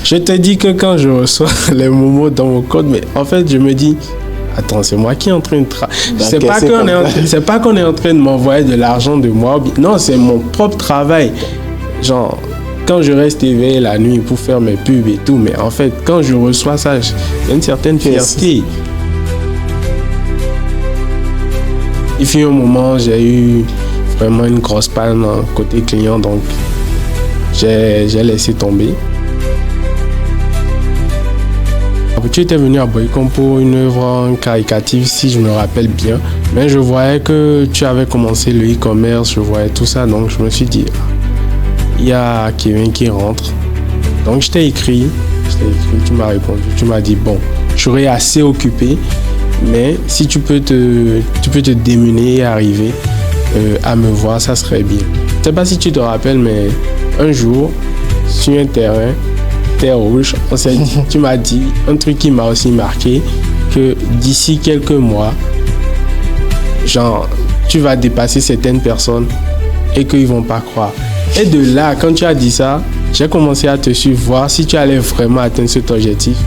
Je te dis que quand je reçois les momos dans mon code, mais en fait, je me dis, attends, c'est moi qui est en train de c'est pas qu'on est en train de m'envoyer de l'argent de moi. Non, c'est mon propre travail. Genre, quand je reste éveillé la nuit pour faire mes pubs et tout, mais en fait, quand je reçois ça, j'ai une certaine fierté. Il fut un moment, j'ai eu vraiment une grosse panne côté client, donc j'ai laissé tomber. Tu étais venu à Boycom pour une œuvre caritative, si je me rappelle bien, mais je voyais que tu avais commencé le e-commerce, je voyais tout ça, donc je me suis dit, il y a Kevin qui rentre. Donc je t'ai écrit, tu m'as répondu, tu m'as dit, bon, je serai assez occupé, mais si tu peux te démener et arriver à me voir, ça serait bien. Je ne sais pas si tu te rappelles, mais un jour, sur un terrain, terre rouge, tu m'as dit un truc qui m'a aussi marqué, que d'ici quelques mois, genre, tu vas dépasser certaines personnes et qu'ils vont pas croire. Et de là, quand tu as dit ça, j'ai commencé à te suivre, voir si tu allais vraiment atteindre cet objectif.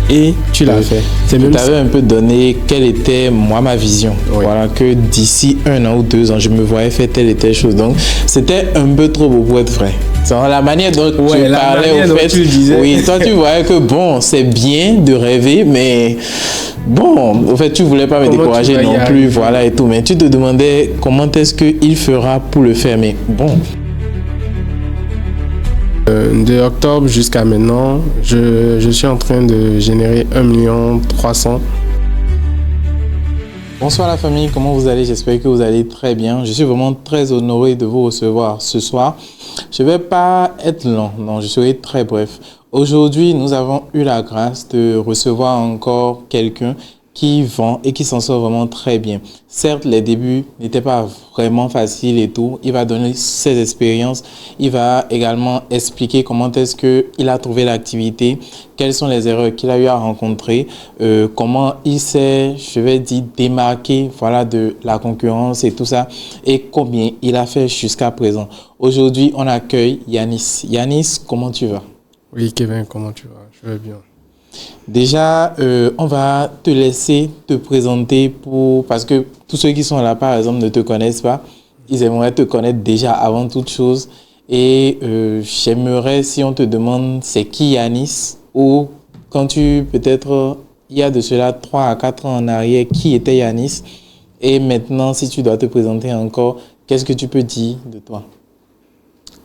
Et tu l'as fait. Tu t'avais un peu donné quelle était moi ma vision. Oui. Voilà, que d'ici 1 an ou 2 ans, je me voyais faire telle et telle chose. Donc, c'était un peu trop beau pour être vrai. C'est la manière dont tu parlais, au fait. Tu le disais. Oui, toi, tu voyais que bon, c'est bien de rêver, mais bon, au fait, tu voulais pas me décourager non plus, voilà et tout. Mais tu te demandais comment est-ce qu'il fera pour le faire. Mais bon. De octobre jusqu'à maintenant, je suis en train de générer 1,3 million. Bonsoir la famille, comment vous allez? J'espère que vous allez très bien. Je suis vraiment très honoré de vous recevoir ce soir. Je ne vais pas être long, non, je serai très bref. Aujourd'hui, nous avons eu la grâce de recevoir encore quelqu'un qui vend et qui s'en sort vraiment très bien. Certes, les débuts n'étaient pas vraiment faciles et tout. Il va donner ses expériences. Il va également expliquer comment est-ce qu'il a trouvé l'activité, quelles sont les erreurs qu'il a eu à rencontrer, comment il s'est, je vais dire, démarqué, voilà, de la concurrence et tout ça, et combien il a fait jusqu'à présent. Aujourd'hui, on accueille Yanis. Yanis, comment tu vas? Oui, Kevin, comment tu vas? Je vais bien. Déjà, on va te laisser te présenter parce que tous ceux qui sont là, par exemple, ne te connaissent pas. Ils aimeraient te connaître déjà avant toute chose. Et j'aimerais, si on te demande c'est qui Yanis, ou quand peut-être, il y a de cela 3 à 4 ans en arrière, qui était Yanis? Et maintenant, si tu dois te présenter encore, qu'est-ce que tu peux dire de toi?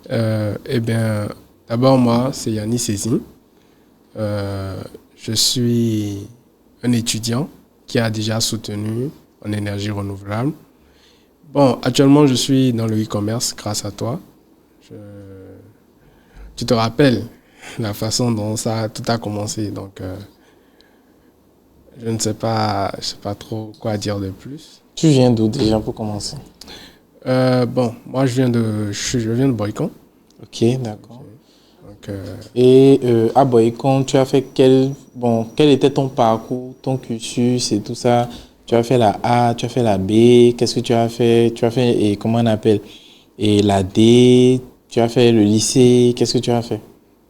Eh bien, d'abord, moi, c'est Yanis Sezin. Je suis un étudiant qui a déjà soutenu en énergie renouvelable. Bon, actuellement, je suis dans le e-commerce grâce à toi. Tu te rappelles la façon dont tout a commencé. Donc, je ne sais pas trop quoi dire de plus. Tu viens d'où déjà pour commencer? Bon, moi, je viens de Boycom. Ok, d'accord. Et à Boycom, tu as fait quel était ton parcours, ton cursus et tout ça? Tu as fait la A, tu as fait la B, qu'est-ce que tu as fait? Tu as fait, et comment on appelle? Et la D, tu as fait le lycée, qu'est-ce que tu as fait?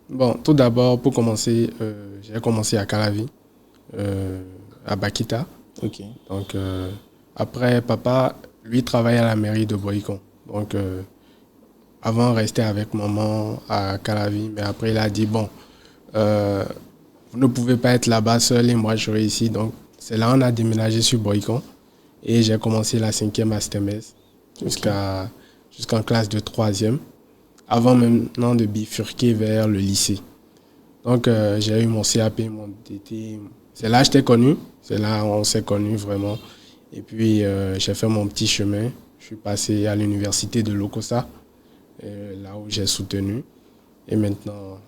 Bon, tout d'abord, pour commencer, j'ai commencé à Calavi, à Bakita. Ok. Donc, après, papa, lui, travaille à la mairie de Boycom. Donc, avant, restait avec maman à Calavi, mais après, il a dit, bon, vous ne pouvez pas être là-bas seul et moi, je serai ici. Donc, c'est là on a déménagé sur Boycom et j'ai commencé la 5e à STEMES jusqu'en classe de 3e, avant maintenant de bifurquer vers le lycée. Donc, j'ai eu mon CAP, mon DT. C'est là que je t'ai connu, c'est là on s'est connus vraiment. Et puis, j'ai fait mon petit chemin. Je suis passé à l'université de Lokossa, là où j'ai soutenu. Et maintenant,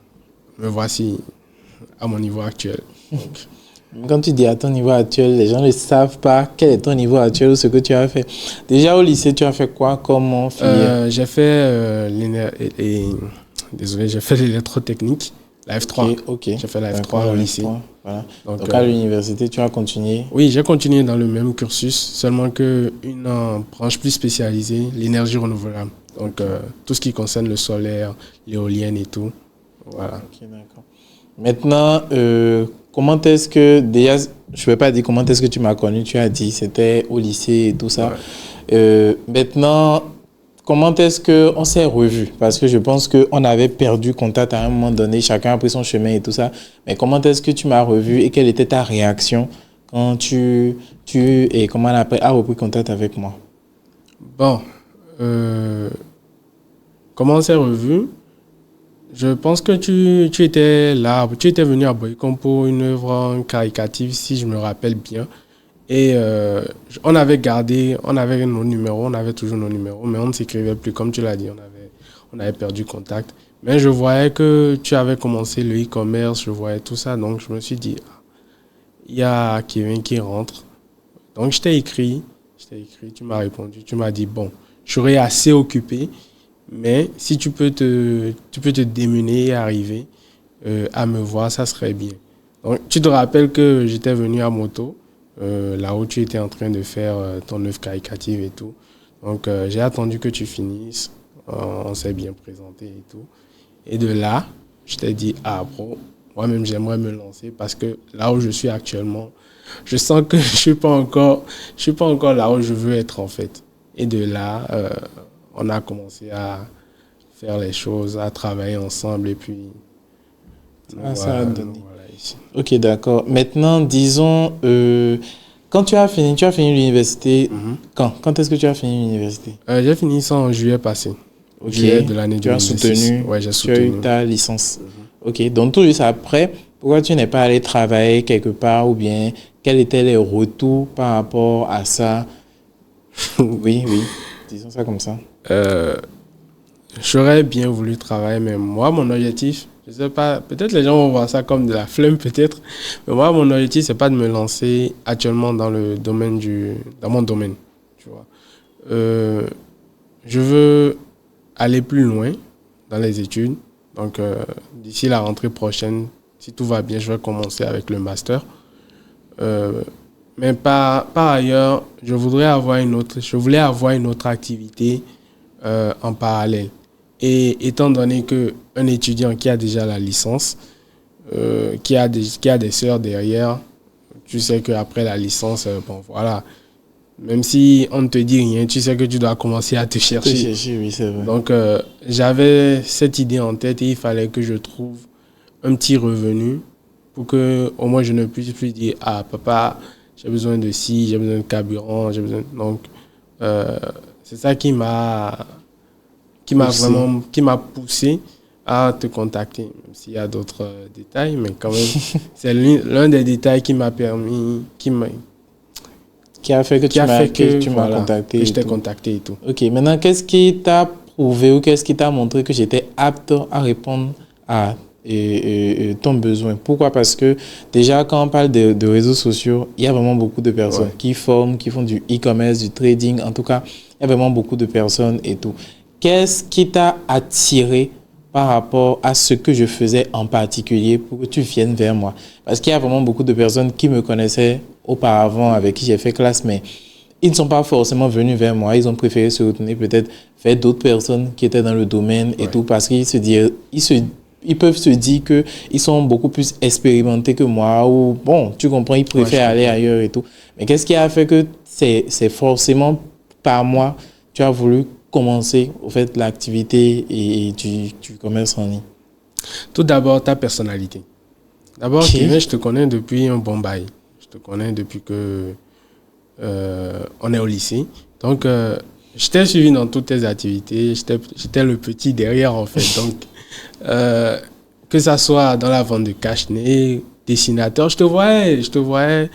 me voici à mon niveau actuel. Donc, quand tu dis à ton niveau actuel, les gens ne savent pas quel est ton niveau actuel ou ce que tu as fait. Déjà au lycée, tu as fait quoi comme filière? J'ai fait j'ai fait l'électrotechnique, la F3. Okay. J'ai fait la F3 au lycée. Voilà. Donc à l'université, tu as continué? Oui, j'ai continué dans le même cursus, seulement qu'une branche plus spécialisée, l'énergie renouvelable. Donc tout ce qui concerne le solaire, l'éolienne et tout. Voilà. Ok, d'accord. Maintenant, comment est-ce que, déjà, je ne vais pas dire comment est-ce que tu m'as connu, tu as dit c'était au lycée et tout ça. Ouais. Maintenant, comment est-ce qu'on s'est revus? Parce que je pense qu'on avait perdu contact à un moment donné, chacun a pris son chemin et tout ça. Mais comment est-ce que tu m'as revu et quelle était ta réaction quand et comment on a repris contact avec moi? Bon, comment on s'est revus? Je pense que tu étais là, tu étais venu à Boycom pour une œuvre caricative, si je me rappelle bien. Et on avait nos numéros, on avait toujours nos numéros, mais on ne s'écrivait plus, comme tu l'as dit, on avait perdu contact. Mais je voyais que tu avais commencé le e-commerce, je voyais tout ça, donc je me suis dit, il y a Kevin qui rentre. Donc je t'ai écrit, tu m'as répondu, tu m'as dit, bon, je serai assez occupé, mais si tu peux te démener et arriver à me voir, ça serait bien. Donc tu te rappelles que j'étais venu à moto, là où tu étais en train de faire ton œuvre caricative et tout. Donc j'ai attendu que tu finisses, on s'est bien présenté et tout. Et de là, je t'ai dit, bro, moi-même j'aimerais me lancer parce que là où je suis actuellement, je sens que je suis pas encore là où je veux être en fait. Et de là, on a commencé à faire les choses, à travailler ensemble et puis ça a donné. Voilà ici. Ok, d'accord. Maintenant, disons, quand tu as fini l'université, quand est-ce que tu as fini l'université? J'ai fini ça en juillet passé. Ok. Juillet de l'année 2006. Tu as soutenu, ouais, j'ai soutenu. Tu as eu ta licence. Ok, donc tout juste après, pourquoi tu n'es pas allé travailler quelque part ou bien quels étaient les retours par rapport à ça? Oui, disons ça comme ça. J'aurais bien voulu travailler, mais moi, mon objectif, je sais pas, peut-être les gens vont voir ça comme de la flemme, peut-être, mais moi, mon objectif, c'est pas de me lancer actuellement dans mon domaine, tu vois. Je veux aller plus loin dans les études, donc d'ici la rentrée prochaine, si tout va bien, je vais commencer avec le master. Mais par ailleurs, je voulais avoir une autre activité en parallèle. Et étant donné qu'un étudiant qui a déjà la licence, qui a des sœurs derrière, tu sais qu'après la licence, bon voilà, même si on ne te dit rien, tu sais que tu dois commencer à te chercher. Oui, c'est vrai. Donc j'avais cette idée en tête et il fallait que je trouve un petit revenu pour que au moins je ne puisse plus dire papa, j'ai besoin de ci, j'ai besoin de carburant, donc c'est ça qui m'a poussé à te contacter, même s'il y a d'autres détails, mais quand même c'est l'un des détails qui m'a permis, qui a fait que tu m'as contacté, que je t'ai contacté et tout. Ok, maintenant qu'est-ce qui t'a prouvé ou qu'est-ce qui t'a montré que j'étais apte à répondre à ton besoin? Pourquoi? Parce que déjà, quand on parle de réseaux sociaux, il y a vraiment beaucoup de personnes qui forment, qui font du e-commerce, du trading. En tout cas, il y a vraiment beaucoup de personnes et tout. Qu'est-ce qui t'a attiré par rapport à ce que je faisais en particulier pour que tu viennes vers moi? Parce qu'il y a vraiment beaucoup de personnes qui me connaissaient auparavant, avec qui j'ai fait classe, mais ils ne sont pas forcément venus vers moi. Ils ont préféré se retourner peut-être vers d'autres personnes qui étaient dans le domaine et tout, parce qu'ils ils peuvent se dire qu'ils sont beaucoup plus expérimentés que moi, ou bon, tu comprends, ils préfèrent aller ailleurs et tout. Mais qu'est-ce qui a fait que c'est forcément par moi, tu as voulu commencer au fait l'activité et du commerce en ligne? Tout d'abord, ta personnalité. D'abord, Kevin, je te connais depuis un bon bail. Je te connais depuis que on est au lycée. Donc, je t'ai suivi dans toutes tes activités. J'étais le petit derrière, en fait. Donc, que ça soit dans la vente de cache-nez, dessinateur, je te voyais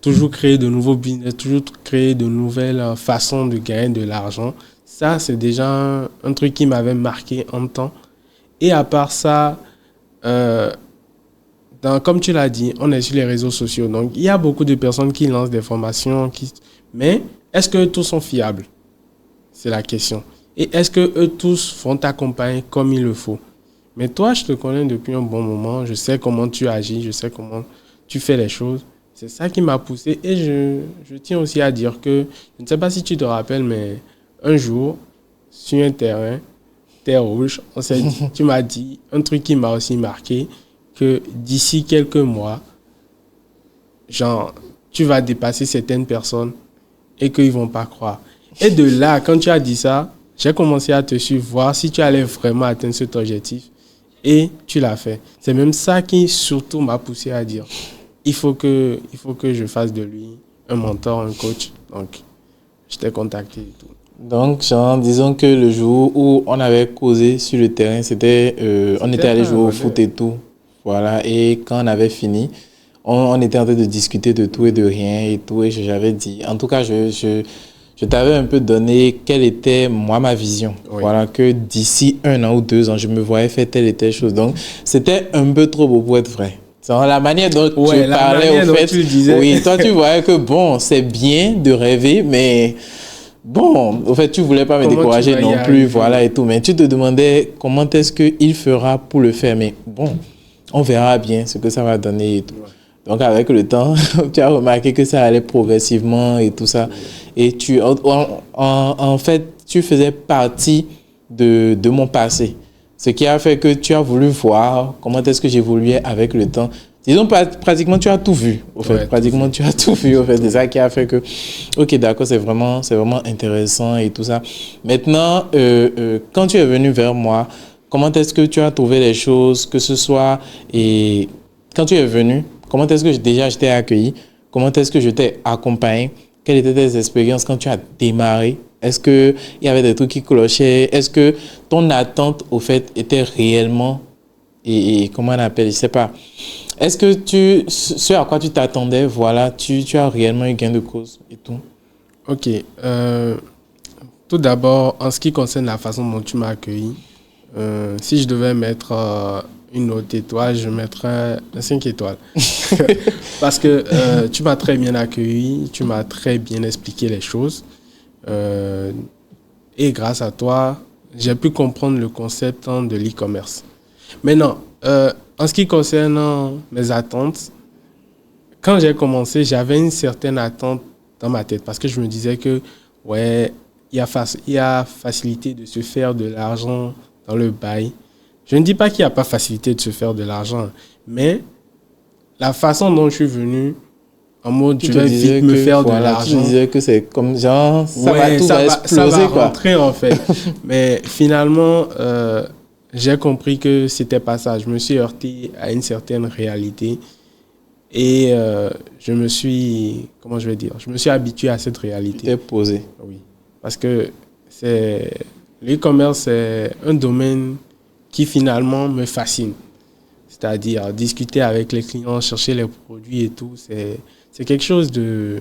toujours créer de nouveaux business, toujours créer de nouvelles façons de gagner de l'argent. Ça, c'est déjà un truc qui m'avait marqué en temps. Et à part ça, comme tu l'as dit, on est sur les réseaux sociaux. Donc, il y a beaucoup de personnes qui lancent des formations. Mais est-ce que tous sont fiables? C'est la question. Et est-ce que eux tous vont t'accompagner comme il le faut? Mais toi, je te connais depuis un bon moment. Je sais comment tu agis. Je sais comment tu fais les choses. C'est ça qui m'a poussé. Et je tiens aussi à dire que, je ne sais pas si tu te rappelles, mais un jour, sur un terrain, terre rouge, tu m'as dit un truc qui m'a aussi marqué, que d'ici quelques mois, genre, tu vas dépasser certaines personnes et qu'ils ne vont pas croire. Et de là, quand tu as dit ça, j'ai commencé à te suivre, voir si tu allais vraiment atteindre cet objectif. Et tu l'as fait. C'est même ça qui surtout m'a poussé à dire, il faut que je fasse de lui un mentor, un coach. Donc, je t'ai contacté et tout. Donc, genre, disons que le jour où on avait causé sur le terrain, on était allé jouer au foot et tout. Voilà. Et quand on avait fini, on était en train de discuter de tout et de rien et tout. Et j'avais dit, en tout cas, je t'avais un peu donné quelle était, moi, ma vision. Oui. Voilà, que d'ici 1 an ou 2 ans, je me voyais faire telle et telle chose. Donc, c'était un peu trop beau pour être vrai. La manière dont tu parlais, au fait, tu disais. Oui, toi, tu voyais que, bon, c'est bien de rêver, mais bon, au fait, tu voulais pas me décourager non plus, voilà, et tout. Mais tu te demandais comment est-ce qu'il fera pour le faire. Mais bon, on verra bien ce que ça va donner et tout. Ouais. Donc, avec le temps, tu as remarqué que ça allait progressivement et tout ça. Et en fait, tu faisais partie de mon passé. Ce qui a fait que tu as voulu voir comment est-ce que j'évoluais avec le temps. Disons, pratiquement, tu as tout vu, au fait. Ouais, pratiquement, tu as tout vu, au fait. C'est ça qui a fait que, ok, d'accord, c'est vraiment intéressant et tout ça. Maintenant, quand tu es venu vers moi, comment est-ce que tu as trouvé les choses, que ce soit, et quand tu es venu, comment est-ce que déjà je t'ai accueilli? Comment est-ce que je t'ai accompagné? Quelles étaient tes expériences quand tu as démarré? Est-ce qu'il y avait des trucs qui clochaient? Est-ce que ton attente, au fait, était réellement, et comment on appelle, je ne sais pas. Est-ce que ce à quoi tu t'attendais, voilà, tu as réellement eu gain de cause et tout? Ok. Tout d'abord, en ce qui concerne la façon dont tu m'as accueilli, si je devais mettre une autre étoile, je mettrais 5 étoiles. Parce que tu m'as très bien accueilli, tu m'as très bien expliqué les choses. Et grâce à toi, j'ai pu comprendre le concept de l'e-commerce. Maintenant, en ce qui concerne mes attentes, quand j'ai commencé, j'avais une certaine attente dans ma tête parce que je me disais que, ouais, il y a facilité de se faire de l'argent dans le bail. Je ne dis pas qu'il n'y a pas facilité de se faire de l'argent, mais la façon dont je suis venu, en mode, je vais vite me faire de l'argent. Tu disais que c'est comme genre, ça va exploser, ça va rentrer en fait. Mais finalement, j'ai compris que c'était pas ça. Je me suis heurté à une certaine réalité et je me suis habitué à cette réalité. Tu t'es posé. Oui, parce que l'e-commerce, c'est un domaine qui finalement me fascine. C'est-à-dire discuter avec les clients, chercher les produits et tout, c'est quelque chose de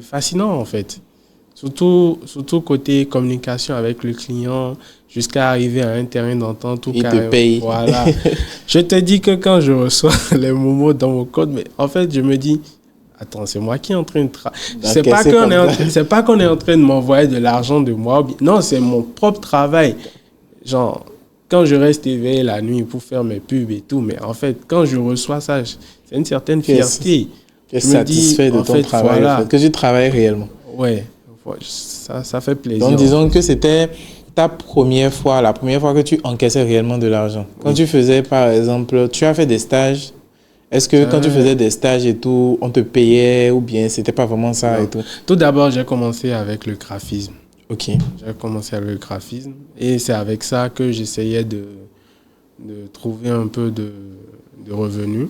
fascinant en fait. Surtout côté communication avec le client, jusqu'à arriver à un terrain d'entente. Il te paye. Voilà. Je te dis que quand je reçois les momos dans mon code, mais en fait, je me dis, attends, c'est moi qui est en train de c'est pas qu'on est en train de m'envoyer de l'argent de moi. Non, c'est mon propre travail. Genre, quand je reste éveillé la nuit pour faire mes pubs et tout, mais en fait, quand je reçois ça, c'est une certaine fierté. Tu es satisfait de ton travail, voilà. En fait, que tu travailles réellement. Ouais, ça fait plaisir. Donc, disons que c'était la première fois que tu encaissais réellement de l'argent. Quand tu faisais, par exemple, tu as fait des stages. Est-ce que quand tu faisais des stages et tout, on te payait ou bien c'était pas vraiment ça et tout? Tout d'abord, j'ai commencé avec le graphisme. Ok. J'ai commencé avec le graphisme et c'est avec ça que j'essayais de trouver un peu de revenus.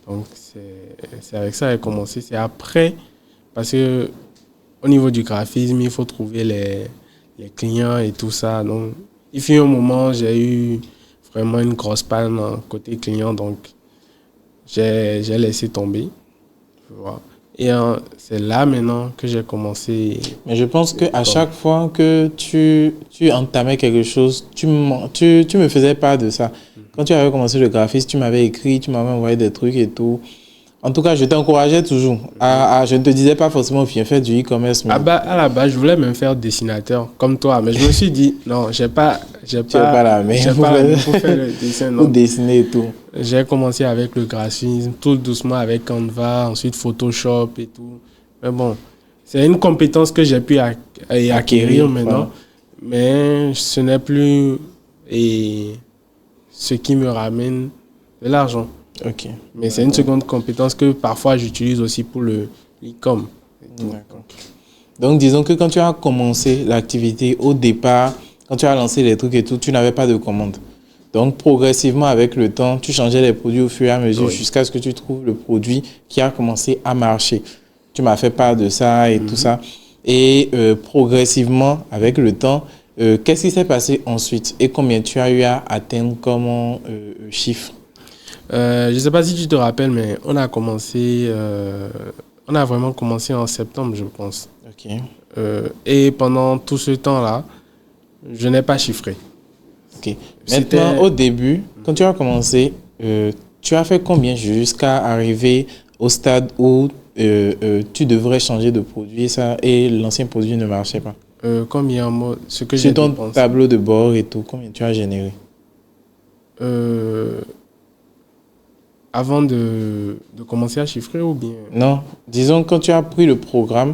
Donc, c'est avec ça que j'ai commencé. C'est après, parce que au niveau du graphisme, il faut trouver les clients et tout ça. Donc, il fut un moment, j'ai eu vraiment une grosse panne côté client. Donc, j'ai laissé tomber. Tu vois. Et c'est là maintenant que j'ai commencé. Mais je pense qu'à chaque fois que tu entamais quelque chose, tu me faisais part de ça. Quand tu avais commencé le graphisme, tu m'avais écrit, tu m'avais envoyé des trucs et tout. En tout cas, je t'encourageais toujours. Je ne te disais pas forcément viens faire du e-commerce. Mais... À la base, je voulais même faire dessinateur comme toi. Mais je me suis dit, non, j'ai pas la main pour faire le dessin. Non. Pour dessiner et tout. J'ai commencé avec le graphisme, tout doucement avec Canva, ensuite Photoshop et tout. Mais bon, c'est une compétence que j'ai pu acquérir maintenant. Mais ce n'est plus ce qui me ramène de l'argent. Ok. Mais c'est une seconde compétence que parfois j'utilise aussi pour le e-com. D'accord. Donc, disons que quand tu as commencé l'activité, au départ, quand tu as lancé les trucs et tout, tu n'avais pas de commande. Donc, progressivement, avec le temps, tu changeais les produits au fur et à mesure jusqu'à ce que tu trouves le produit qui a commencé à marcher. Tu m'as fait part de ça et tout ça. Et progressivement, avec le temps, qu'est-ce qui s'est passé ensuite et combien tu as eu à atteindre comme chiffre? Je ne sais pas si tu te rappelles, mais on a vraiment commencé en septembre, je pense. Ok. Et pendant tout ce temps-là, je n'ai pas chiffré. Ok. Maintenant, au début, quand tu as commencé, tu as fait combien jusqu'à arriver au stade où tu devrais changer de produit ça, et l'ancien produit ne marchait pas? Combien ce que j'ai sur ton dépensé. Tableau de bord et tout, combien tu as généré? Avant de commencer à chiffrer ou bien? Non, disons quand tu as pris le programme,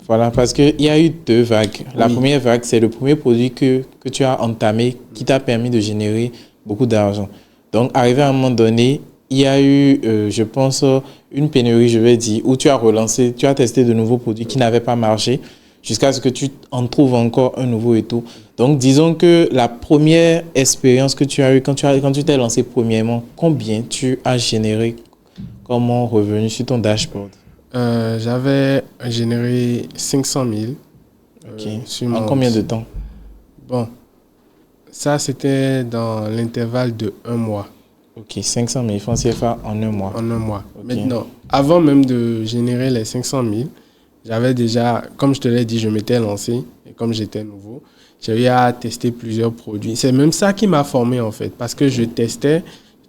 voilà, parce qu'il y a eu 2 vagues. La première vague, c'est le premier produit que tu as entamé qui t'a permis de générer beaucoup d'argent. Donc, arrivé à un moment donné, il y a eu, je pense, une pénurie, je vais dire, où tu as relancé, tu as testé de nouveaux produits qui n'avaient pas marché jusqu'à ce que tu en trouves encore un nouveau et tout. Donc, disons que la première expérience que tu as eue quand tu t'es lancé premièrement, combien tu as généré comme revenu sur ton dashboard? J'avais généré 500 000. En combien de temps? Bon, ça c'était dans l'intervalle de 1 mois. Ok, 500 000 francs CFA en 1 mois. En 1 mois. Okay. Maintenant, avant même de générer les 500 000, j'avais déjà, comme je te l'ai dit, je m'étais lancé. Et comme j'étais nouveau, j'ai eu à tester plusieurs produits. C'est même ça qui m'a formé en fait. Parce que je testais,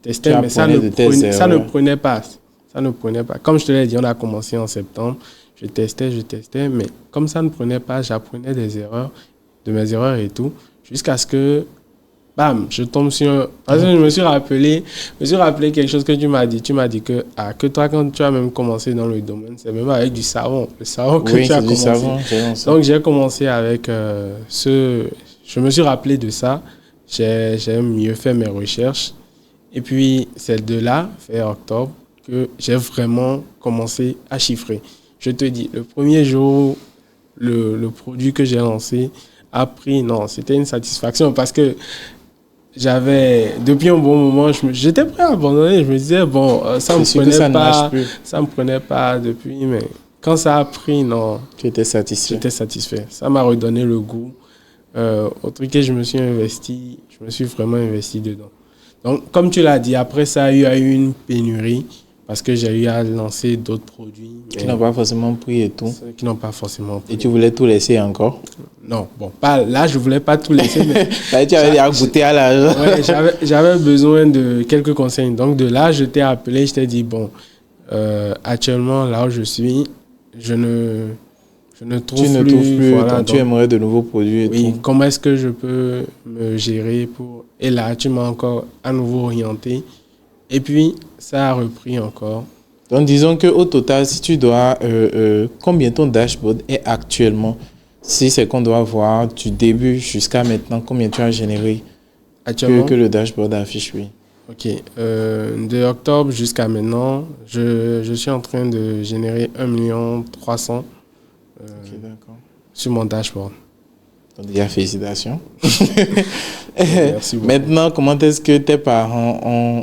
mais ça ne prenait pas. Ça ne prenait pas. Comme je te l'ai dit, on a commencé en septembre. Je testais, mais comme ça ne prenait pas, j'apprenais de mes erreurs et tout, jusqu'à ce que, bam, je tombe sur... Parce que je me suis rappelé quelque chose que tu m'as dit. Tu m'as dit que toi, quand tu as même commencé dans le domaine, c'est même avec du savon. Le savon que tu as commencé. Savon, donc, j'ai commencé avec Je me suis rappelé de ça. J'ai mieux fait mes recherches. Et puis, c'est de là, vers octobre, que j'ai vraiment commencé à chiffrer. Je te dis, le premier jour, le produit que j'ai lancé a pris... Non, c'était une satisfaction parce que depuis un bon moment, j'étais prêt à abandonner. Je me disais, bon, ça me prenait pas depuis, mais quand ça a pris, non. Tu étais satisfait. J'étais satisfait. Ça m'a redonné le goût. Au truc que je me suis vraiment investi dedans. Donc, comme tu l'as dit, après ça, il y a eu une pénurie parce que j'ai eu à lancer d'autres produits. Qui n'ont pas forcément pris et tout. Qui n'ont pas forcément pris. Et tu voulais tout laisser encore? Non, bon, pas là, je voulais pas tout laisser. Mais là, tu avais déjà goûté à l'argent. Ouais, j'avais besoin de quelques conseils. Donc, de là, je t'ai appelé, je t'ai dit, bon, actuellement, là où je suis, je ne trouve plus. Voilà, donc, tu aimerais de nouveaux produits et tout. Comment est-ce que je peux me gérer pour... Et là, tu m'as encore à nouveau orienté. Et puis, ça a repris encore. Donc, disons qu'au total, si tu dois... combien ton dashboard est actuellement? Si c'est qu'on doit voir du début jusqu'à maintenant, combien tu as généré actuellement que le dashboard affiche, oui. Ok. De octobre jusqu'à maintenant, je suis en train de générer 1 300 000 sur mon dashboard. Donc, déjà, félicitations. Merci beaucoup. Maintenant, comment est-ce que tes parents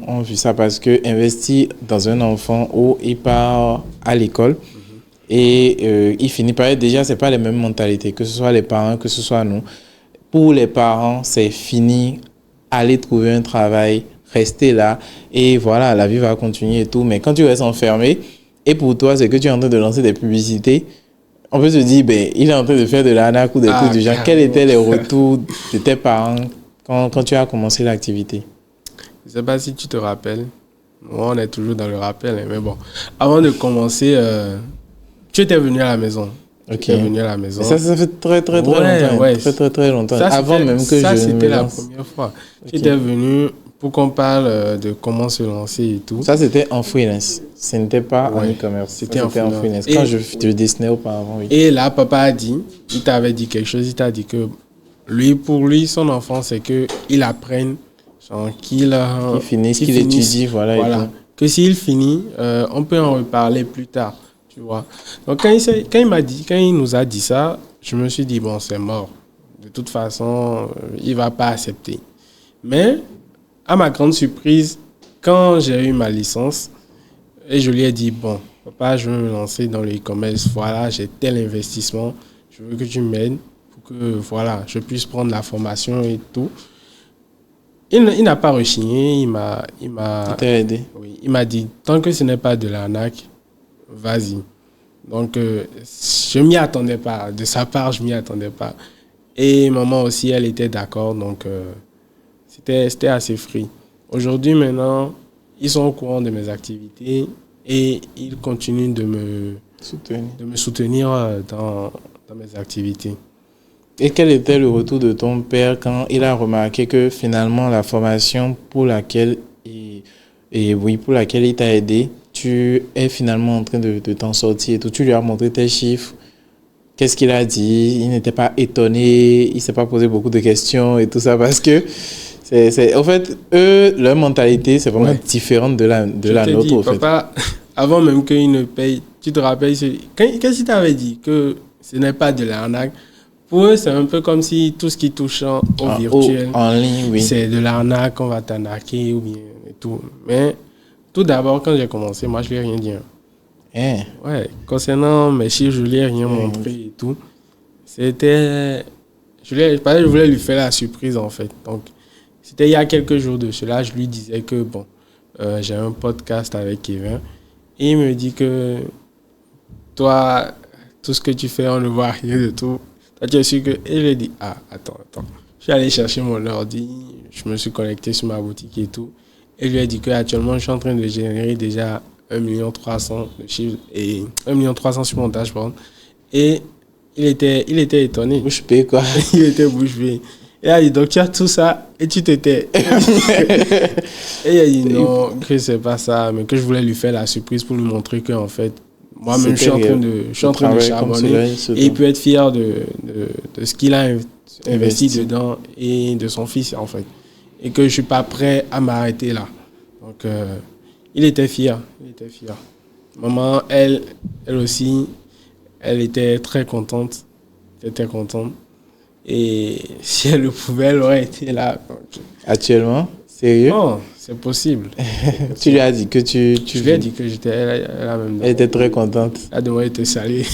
ont vu ça? Parce que investir dans un enfant où il part à l'école et il finit par être... Déjà, ce n'est pas les mêmes mentalités, que ce soit les parents, que ce soit nous. Pour les parents, c'est fini, aller trouver un travail, rester là et voilà, la vie va continuer et tout. Mais quand tu restes enfermé et pour toi, c'est que tu es en train de lancer des publicités, on peut se dire, ben, il est en train de faire de l'arnaque ou des trucs du genre. Quels étaient les retours de tes parents quand tu as commencé l'activité? Je ne sais pas si tu te rappelles. Moi, on est toujours dans le rappel. Mais bon, avant de commencer, tu étais venu à la maison. Ok. Tu étais venu à la maison. Ça fait très longtemps. Ouais. Très longtemps. Ça, avant même que ça, je c'était la première fois. Okay. Tu étais venu pour qu'on parle de comment se lancer et tout. Ça, c'était en freelance. Ce n'était pas en e-commerce. C'était en freelance. Quand je dessinais auparavant, oui. Et là, papa a dit, il t'avait dit quelque chose. Il t'a dit que pour lui, son enfant, c'est qu'il apprenne Genre qu'il finisse, qu'il étudie, voilà. Voilà. Que s'il finit, on peut en reparler plus tard, tu vois. Donc quand il nous a dit ça, je me suis dit, bon, c'est mort. De toute façon, il va pas accepter. Mais, à ma grande surprise, quand j'ai eu ma licence, et je lui ai dit, bon, papa, je veux me lancer dans le e-commerce. Voilà, j'ai tel investissement. Je veux que tu m'aides pour que, voilà, je puisse prendre la formation et tout. Il n'a pas rechigné. Il t'a aidé. Oui, il m'a dit, tant que ce n'est pas de l'arnaque, vas-y. Donc, je m'y attendais pas. De sa part, je m'y attendais pas. Et maman aussi, elle était d'accord. Donc, c'était assez free. Aujourd'hui, maintenant, ils sont au courant de mes activités et ils continuent de me soutenir dans mes activités. Et quel était le retour de ton père quand il a remarqué que finalement la formation pour laquelle il t'a aidé, tu es finalement en train de t'en sortir et tout, tu lui as montré tes chiffres? Qu'est-ce qu'il a dit? Il n'était pas étonné, il ne s'est pas posé beaucoup de questions et tout ça parce que en fait, eux, leur mentalité, c'est vraiment différente de la nôtre. En fait. Papa, avant même qu'il ne paye, tu te rappelles, qu'est-ce qu'il t'avait dit? Que ce n'est pas de l'arnaque. Pour eux, c'est un peu comme si tout ce qui touche au virtuel, en ligne, oui. C'est de l'arnaque, on va t'arnaquer ou bien et tout. Mais tout d'abord, quand j'ai commencé, moi, je ne lui ai rien dit. Ouais, concernant mes chiffres, je ne lui ai rien montré et tout. C'était... Je voulais lui faire la surprise, en fait. Donc, c'était il y a quelques jours de cela, je lui disais que, bon, j'ai un podcast avec Kevin. Et il me dit que, toi, tout ce que tu fais, on ne voit rien de tout. Toi, tu es sûr que... Et je lui ai dit, attends. Je suis allé chercher mon ordi, je me suis connecté sur ma boutique et tout. Et je lui ai dit qu'actuellement, je suis en train de générer déjà 1,3 million de chiffres et 1,3 million sur mon dashboard. Et il était étonné. Bouche bée, quoi. Il était bouche bée. Et il a dit, donc tu as tout ça et tu t'étais. Et il a dit non, que c'est pas ça, mais que je voulais lui faire la surprise pour lui montrer qu'en fait, moi-même, je suis en train de charbonner. Et il peut être fier de ce qu'il a investi dedans et de son fils, en fait. Et que je ne suis pas prêt à m'arrêter là. Donc, il était fier. Maman, elle aussi, elle était très contente. Et si elle le pouvait, elle aurait été là. Actuellement? Sérieux? Non, c'est possible. Tu lui as dit que tu Je lui ai dit que j'étais... Elle était très contente. Elle devrait être salée.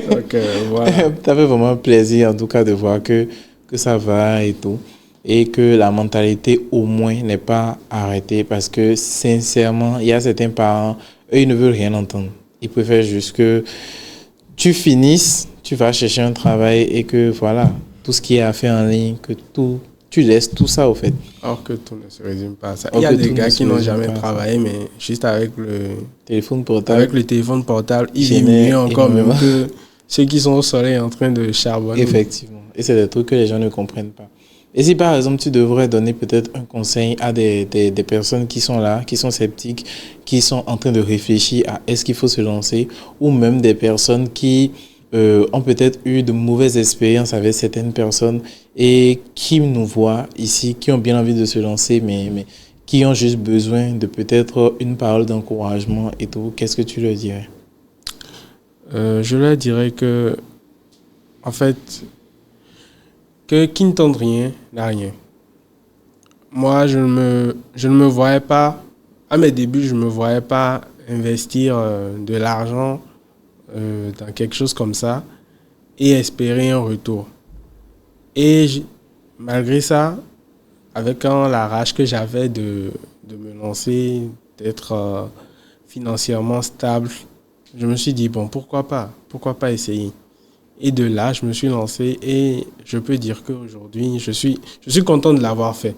Donc, voilà. Ça fait vraiment plaisir, en tout cas, de voir que ça va et tout. Et que la mentalité, au moins, n'est pas arrêtée. Parce que, sincèrement, il y a certains parents, eux, ils ne veulent rien entendre. Ils préfèrent juste que tu finisses, tu vas chercher un travail et que, voilà, tout ce qui est à faire en ligne, que tu laisses tout ça, au fait. Alors que tout ne se résume pas à ça. Il y a des gars qui n'ont jamais travaillé, mais juste avec le téléphone portable, ils vivent mieux encore même que ceux qui sont au soleil en train de charbonner. Effectivement. Et c'est des trucs que les gens ne comprennent pas. Et si par exemple tu devrais donner peut-être un conseil à des personnes qui sont là, qui sont sceptiques, qui sont en train de réfléchir à est-ce qu'il faut se lancer, ou même des personnes qui ont peut-être eu de mauvaises expériences avec certaines personnes et qui nous voient ici, qui ont bien envie de se lancer, mais qui ont juste besoin de peut-être une parole d'encouragement et tout, qu'est-ce que tu leur dirais? Je leur dirais que, en fait, qui ne tente rien n'a rien. Moi, je ne me voyais pas, à mes débuts, je ne me voyais pas investir de l'argent dans quelque chose comme ça et espérer un retour. Et malgré ça, avec la rage que j'avais de me lancer, d'être financièrement stable, je me suis dit, bon, pourquoi pas essayer? Et de là, je me suis lancé et je peux dire qu'aujourd'hui, je suis content de l'avoir fait.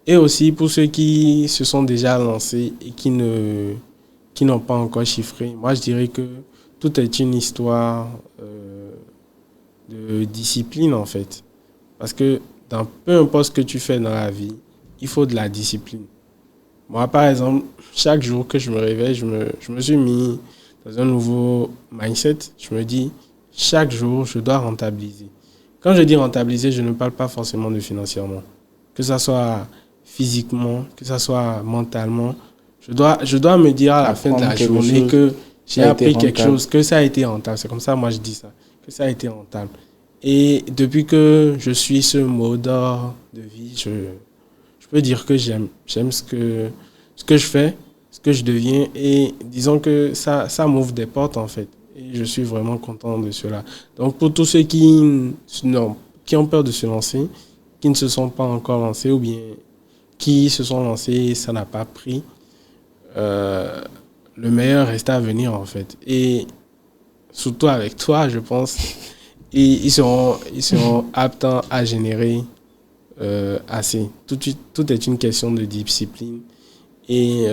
Et aussi pour ceux qui se sont déjà lancés et qui n'ont pas encore chiffré, moi je dirais que tout est une histoire de discipline en fait. Parce que peu importe ce que tu fais dans la vie, il faut de la discipline. Moi par exemple, chaque jour que je me réveille, je me suis mis dans un nouveau mindset. Je me dis, chaque jour, je dois rentabiliser. Quand je dis rentabiliser, je ne parle pas forcément de financièrement. Que ça soit physiquement, que ça soit mentalement. Je dois me dire à la fin de la journée que j'ai appris quelque chose, que ça a été rentable. C'est comme ça, moi, je dis ça, que ça a été rentable. Et depuis que je suis ce mode de vie, je peux dire que j'aime ce que je fais, ce que je deviens. Et disons que ça m'ouvre des portes, en fait. Et je suis vraiment content de cela. Donc, pour tous ceux qui ont peur de se lancer, qui ne se sont pas encore lancés ou bien qui se sont lancés et ça n'a pas pris, le meilleur reste à venir, en fait. Et surtout avec toi, je pense, ils seront aptes à générer assez. Tout est une question de discipline. Et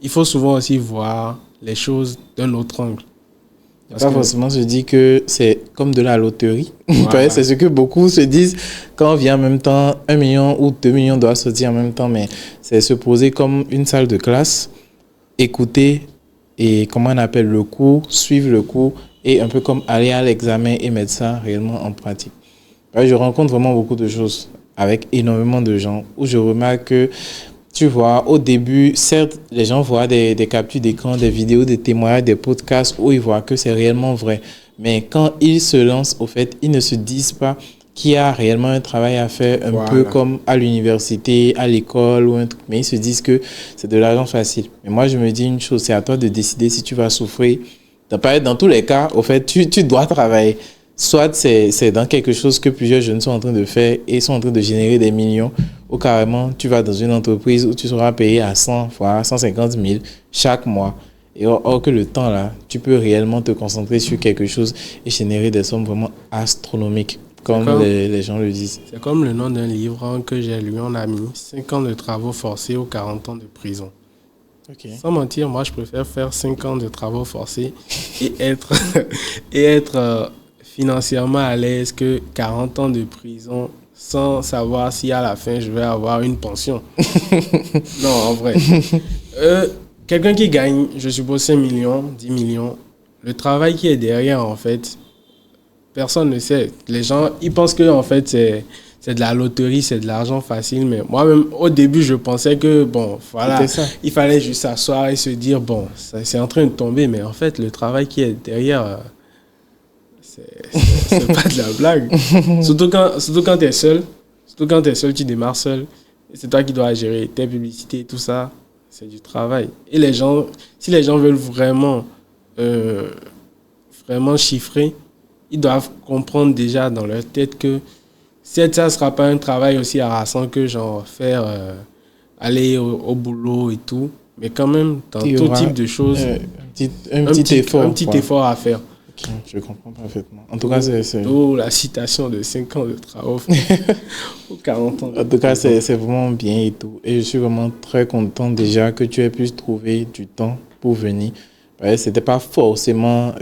il faut souvent aussi voir les choses d'un autre angle. Pas forcément se dire que c'est comme de la loterie. Voilà. C'est ce que beaucoup se disent quand vient en même temps 1 million ou 2 millions doivent sortir en même temps. Mais c'est se poser comme une salle de classe, écouter et comment on appelle le cours, suivre le cours et un peu comme aller à l'examen et mettre ça réellement en pratique. Je rencontre vraiment beaucoup de choses avec énormément de gens où je remarque que tu vois, au début, certes, les gens voient des captures d'écran, des vidéos, des témoignages, des podcasts où ils voient que c'est réellement vrai. Mais quand ils se lancent, au fait, ils ne se disent pas qu'il y a réellement un travail à faire, un peu comme à l'université, à l'école ou un truc. Mais ils se disent que c'est de l'argent facile. Mais moi, je me dis une chose, c'est à toi de décider si tu vas souffrir. Dans tous les cas, au fait, tu dois travailler. Soit c'est dans quelque chose que plusieurs jeunes sont en train de faire et sont en train de générer des millions, ou carrément tu vas dans une entreprise où tu seras payé à 100 fois 150 000 chaque mois. Et or que le temps là, tu peux réellement te concentrer sur quelque chose et générer des sommes vraiment astronomiques, comme les gens le disent. C'est comme le nom d'un livre que j'ai lu, on a mis 5 ans de travaux forcés ou 40 ans de prison. Okay. Sans mentir, moi je préfère faire 5 ans de travaux forcés et être financièrement à l'aise que 40 ans de prison sans savoir si à la fin je vais avoir une pension. Non, en vrai. Quelqu'un qui gagne, je suppose, 5 millions, 10 millions, le travail qui est derrière, en fait, personne ne sait. Les gens, ils pensent que en fait, c'est de la loterie, c'est de l'argent facile. Mais moi-même, au début, je pensais que, bon, voilà, il fallait juste s'asseoir et se dire, bon, c'est en train de tomber. Mais en fait, le travail qui est derrière... c'est pas de la blague. Surtout quand tu es seul. Surtout quand tu es seul, tu démarres seul. Et c'est toi qui dois gérer tes publicités, tout ça. C'est du travail. Et les gens, si les gens veulent vraiment chiffrer, ils doivent comprendre déjà dans leur tête que ça ne sera pas un travail aussi harassant que genre faire aller au boulot et tout. Mais quand même, dans tout type de choses, un petit effort à faire. Je comprends parfaitement. En tout cas, c'est... D'où la citation de 5 ans de travail ou 40 ans. En tout cas, c'est vraiment bien et tout. Et je suis vraiment très content déjà que tu aies pu trouver du temps pour venir. Ce n'était pas forcément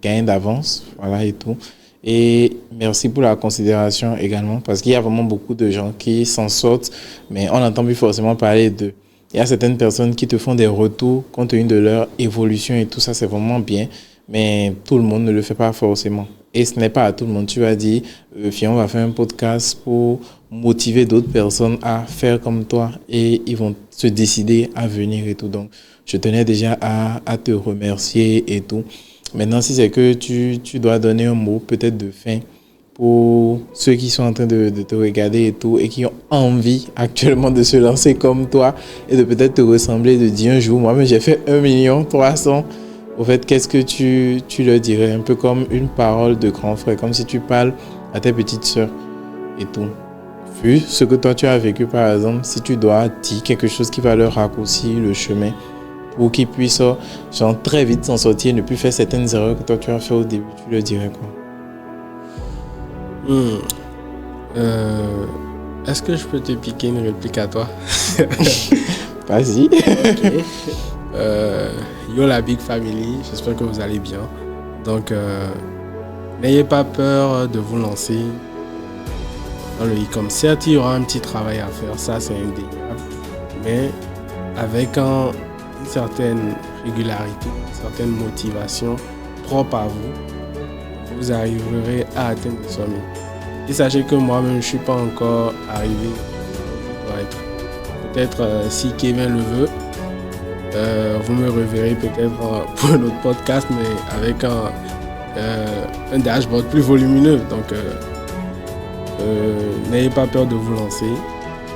gain d'avance, voilà et tout. Et merci pour la considération également, parce qu'il y a vraiment beaucoup de gens qui s'en sortent, mais on n'entend plus forcément parler d'eux. Il y a certaines personnes qui te font des retours compte tenu de leur évolution et tout ça, c'est vraiment bien. Mais tout le monde ne le fait pas forcément. Et ce n'est pas à tout le monde. Tu vas dire, Fion va faire un podcast pour motiver d'autres personnes à faire comme toi. Et ils vont se décider à venir et tout. Donc, je tenais déjà à te remercier et tout. Maintenant, si c'est que tu dois donner un mot peut-être de fin pour ceux qui sont en train de te regarder et tout, et qui ont envie actuellement de se lancer comme toi et de peut-être te ressembler, de dire un jour, moi-même j'ai fait 1 300 000. Au fait, qu'est-ce que tu leur dirais? Un peu comme une parole de grand frère, comme si tu parles à tes petites sœurs et tout. Vu ce que toi tu as vécu par exemple, si tu dois dire quelque chose qui va leur raccourcir le chemin pour qu'ils puissent genre, très vite s'en sortir et ne plus faire certaines erreurs que toi tu as fait au début, tu leur dirais quoi? Est-ce que je peux te piquer une réplique à toi? Vas-y. Okay. Yo la Big Family, j'espère que vous allez bien. Donc, n'ayez pas peur de vous lancer dans le e-com. Certes, il y aura un petit travail à faire, ça c'est indéniable. Mais avec une certaine régularité, une certaine motivation propre à vous, vous arriverez à atteindre le sommet. Et sachez que moi-même, je ne suis pas encore arrivé où je dois être. peut-être si Kevin le veut, vous me reverrez peut-être pour un autre podcast, mais avec un dashboard plus volumineux. Donc, n'ayez pas peur de vous lancer.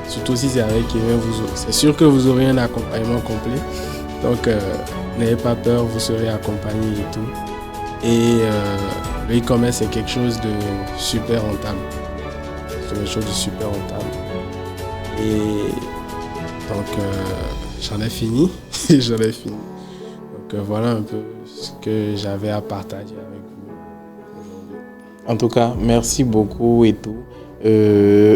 Surtout si c'est avec Kevin, c'est sûr que vous aurez un accompagnement complet. Donc, n'ayez pas peur, vous serez accompagné et tout. Et le e-commerce, c'est quelque chose de super rentable. C'est quelque chose de super rentable. Et donc, j'en ai fini. J'en ai fini. Donc, voilà un peu ce que j'avais à partager avec vous aujourd'hui. En tout cas, merci beaucoup et tout.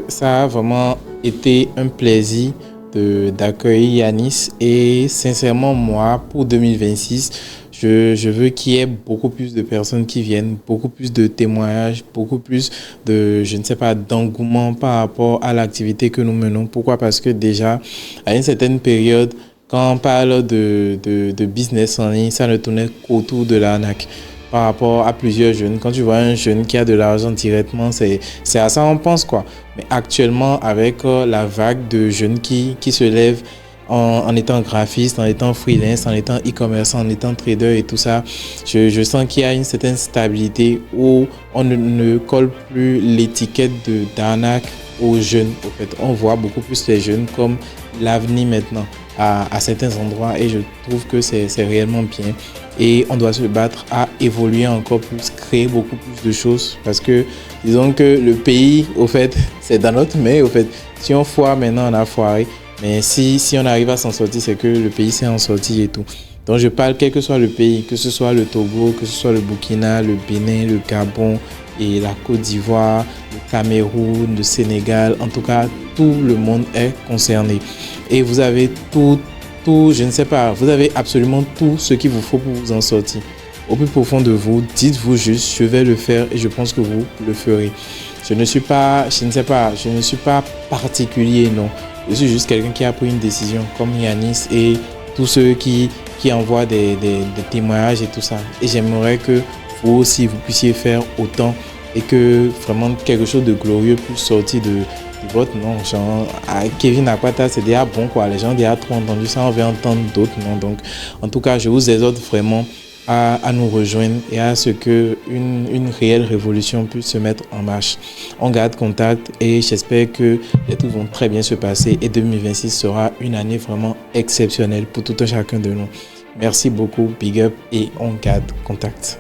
Ça a vraiment été un plaisir d'accueillir Yanis. Et sincèrement, moi, pour 2026, je veux qu'il y ait beaucoup plus de personnes qui viennent, beaucoup plus de témoignages, beaucoup plus de, je ne sais pas, d'engouement par rapport à l'activité que nous menons. Pourquoi? Parce que déjà, à une certaine période, quand on parle de business en ligne, ça ne tournait qu'autour de l'arnaque. Par rapport à plusieurs jeunes, quand tu vois un jeune qui a de l'argent directement, c'est à ça qu'on pense, quoi. Mais actuellement, avec la vague de jeunes qui se lèvent en étant graphiste, en étant freelance, en étant e-commerçant, en étant trader et tout ça, je sens qu'il y a une certaine stabilité où on ne colle plus l'étiquette d'arnaque aux jeunes. En fait, on voit beaucoup plus les jeunes comme l'avenir maintenant à certains endroits et je trouve que c'est réellement bien. Et on doit se battre à évoluer encore plus, créer beaucoup plus de choses parce que disons que le pays, au fait, c'est dans notre main. Au fait, si on foire maintenant, on a foiré. Mais si on arrive à s'en sortir, c'est que le pays s'est en sorti et tout. Donc je parle quel que soit le pays, que ce soit le Togo, que ce soit le Burkina, le Bénin, le Gabon et la Côte d'Ivoire, le Cameroun, le Sénégal. En tout cas, tout le monde est concerné. Et vous avez tout, je ne sais pas, vous avez absolument tout ce qu'il vous faut pour vous en sortir. Au plus profond de vous, dites-vous juste, je vais le faire et je pense que vous le ferez. Je ne suis pas particulier, non. Je suis juste quelqu'un qui a pris une décision, comme Yanis et tous ceux qui envoient des témoignages et tout ça. Et j'aimerais que vous aussi, vous puissiez faire autant et que vraiment quelque chose de glorieux puisse sortir de votre nom. Genre, Kevin Akwata, c'est déjà bon, quoi. Les gens déjà trop entendu ça, on veut entendre d'autres noms. Donc, en tout cas, je vous exhorte vraiment à nous rejoindre et à ce qu'une réelle révolution puisse se mettre en marche. On garde contact et j'espère que les trucs vont très bien se passer et 2026 sera une année vraiment exceptionnelle pour tout un chacun de nous. Merci beaucoup, big up et on garde contact.